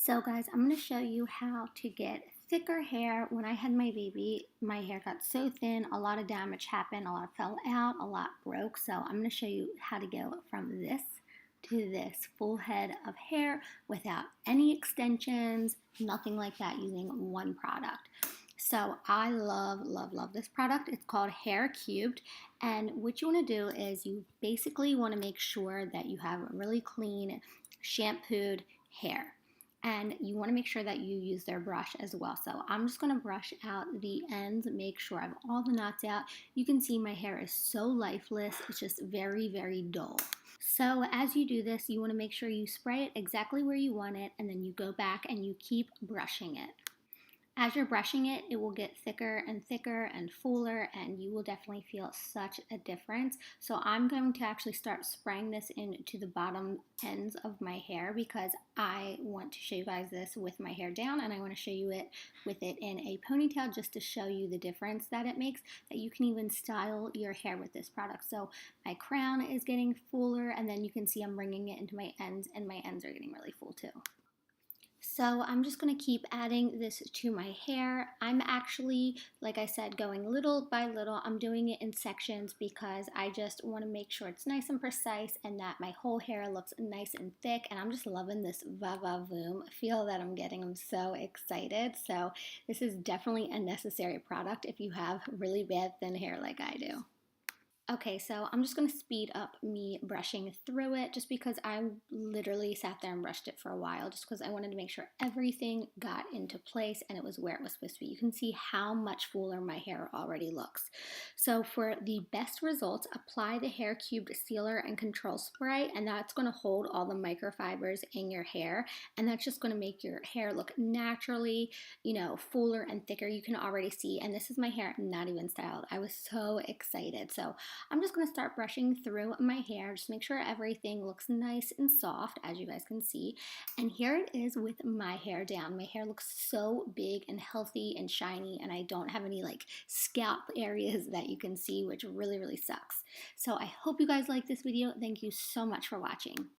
So guys, I'm going to show you how to get thicker hair. When I had my baby, my hair got so thin, a lot of damage happened, a lot fell out, a lot broke. So I'm going to show you how to go from this to this full head of hair without any extensions, nothing like that, using one product. So I love this product. It's called Hair Cubed. And what you want to do is you basically want to make sure that you have really clean, shampooed hair. And you want to make sure that you use their brush as well. So I'm just going to brush out the ends, make sure I have all the knots out. You can see my hair is so lifeless. It's just very dull. So as you do this, you want to make sure you spray it exactly where you want it, and then you go back and you keep brushing it. As you're brushing it, it will get thicker and thicker and fuller, and you will definitely feel such a difference. So I'm going to actually start spraying this into the bottom ends of my hair because I want to show you guys this with my hair down, and I want to show you it with it in a ponytail just to show you the difference that it makes, that you can even style your hair with this product. So my crown is getting fuller, and then you can see I'm bringing it into my ends, and my ends are getting really full too. So I'm just going to keep adding this to my hair. I'm actually, like I said, going little by little. I'm doing it in sections because I just want to make sure it's nice and precise and that my whole hair looks nice and thick. And I'm just loving this va-va-voom feel that I'm getting. I'm so excited. So this is definitely a necessary product if you have really bad thin hair like I do. Okay, so I'm just going to speed up me brushing through it just because I literally sat there and brushed it for a while just because I wanted to make sure everything got into place and it was where it was supposed to be. You can see how much fuller my hair already looks. So for the best results, apply the Hair Cubed Sealer and Control Spray, and that's going to hold all the microfibers in your hair, and that's just going to make your hair look naturally, fuller and thicker. You can already see, and this is my hair not even styled. I was so excited. So I'm just going to start brushing through my hair, just make sure everything looks nice and soft, as you guys can see. And here it is with my hair down. My hair looks so big and healthy and shiny, and I don't have any like scalp areas that you can see, which really sucks. So I hope you guys like this video. Thank you so much for watching.